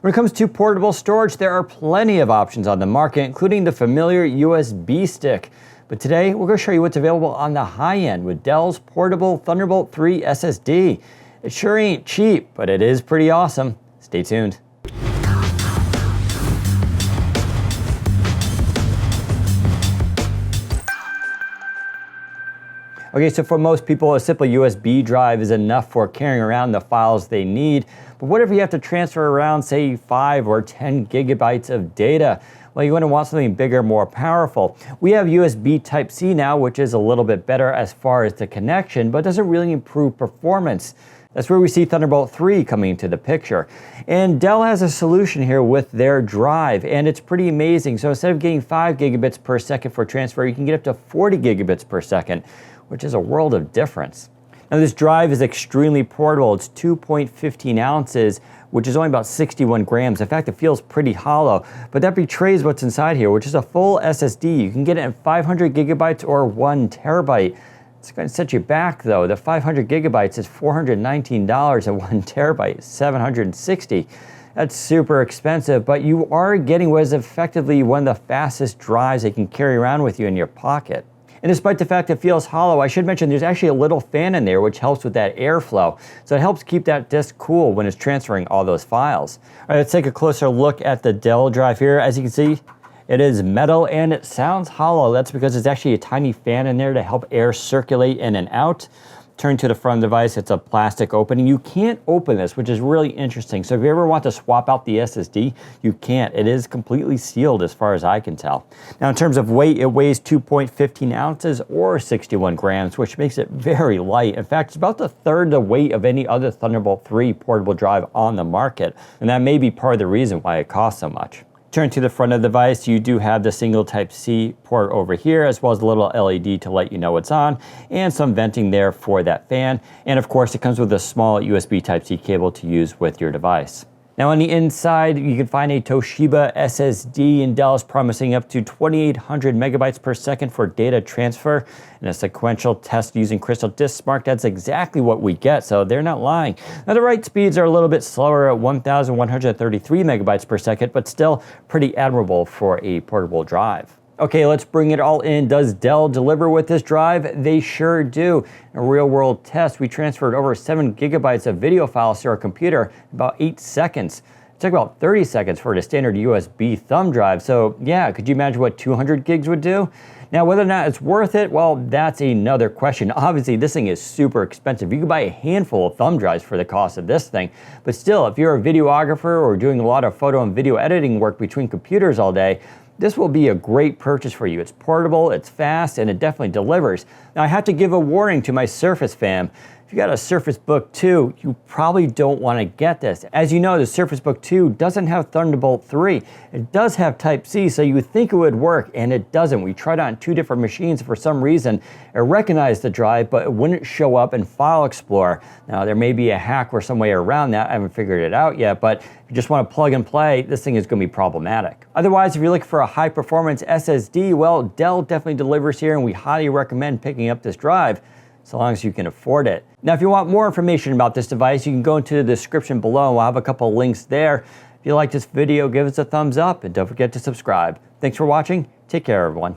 When it comes to portable storage, there are plenty of options on the market, including the familiar USB stick. But today, we're going to show you what's available on the high end with Dell's Portable Thunderbolt 3 SSD. It sure ain't cheap, but it is pretty awesome. Stay tuned. Okay, so for most people, a simple USB drive is enough for carrying around the files they need. But what if you have to transfer around, say, 5 or 10 gigabytes of data? Well, you're going to want something bigger, more powerful. We have USB Type-C now, which is a little bit better as far as the connection, but doesn't really improve performance. That's where we see Thunderbolt 3 coming into the picture. And Dell has a solution here with their drive, and it's pretty amazing. So instead of getting 5 gigabits per second for transfer, you can get up to 40 gigabits per second, which is a world of difference. Now this drive is extremely portable. It's 2.15 ounces, which is only about 61 grams. In fact, it feels pretty hollow, but that betrays what's inside here, which is a full SSD. You can get it in 500 gigabytes or 1 terabyte. It's going to set you back though. The 500 gigabytes is $419 and 1 terabyte is $760. That's super expensive, but you are getting what is effectively one of the fastest drives they can carry around with you in your pocket. And despite the fact it feels hollow, I should mention there's actually a little fan in there which helps with that airflow. So it helps keep that disk cool when it's transferring all those files. All right, let's take a closer look at the Dell drive here. As you can see, it is metal and it sounds hollow. That's because there's actually a tiny fan in there to help air circulate in and out. Turn to the front of the device, it's a plastic opening. You can't open this, which is really interesting. So if you ever want to swap out the SSD, you can't. It is completely sealed as far as I can tell. Now in terms of weight, it weighs 2.15 ounces or 61 grams, which makes it very light. In fact, it's about a third the weight of any other Thunderbolt 3 portable drive on the market. And that may be part of the reason why it costs so much. Turn to the front of the device, you do have the single Type-C port over here, as well as a little LED to let you know what's on, and some venting there for that fan. And of course, it comes with a small USB Type-C cable to use with your device. Now on the inside, you can find a Toshiba SSD, and Dell is promising up to 2,800 megabytes per second for data transfer. In a sequential test using Crystal Disk Smart, that's exactly what we get, so they're not lying. Now the write speeds are a little bit slower at 1,133 megabytes per second, but still pretty admirable for a portable drive. Okay, let's bring it all in. Does Dell deliver with this drive? They sure do. In a real-world test, we transferred over 7 gigabytes of video files to our computer in about 8 seconds. It took about 30 seconds for the standard USB thumb drive. So yeah, could you imagine what 200 gigs would do? Now, whether or not it's worth it, well, that's another question. Obviously, this thing is super expensive. You could buy a handful of thumb drives for the cost of this thing. But still, if you're a videographer or doing a lot of photo and video editing work between computers all day, this will be a great purchase for you. It's portable, it's fast, and it definitely delivers. Now, I have to give a warning to my Surface fam. If you got a Surface Book 2, you probably don't want to get this. As you know, the Surface Book 2 doesn't have Thunderbolt 3. It does have Type-C, so you would think it would work, and it doesn't. We tried it on 2 different machines. For some reason, it recognized the drive, but it wouldn't show up in File Explorer. Now, there may be a hack or some way around that. I haven't figured it out yet, but if you just want to plug and play, this thing is going to be problematic. Otherwise, if you're looking for a high-performance SSD, well, Dell definitely delivers here, and we highly recommend picking up this drive, so long as you can afford it. Now, if you want more information about this device, you can go into the description below. We'll have a couple of links there. If you like this video, give us a thumbs up and don't forget to subscribe. Thanks for watching. Take care, everyone.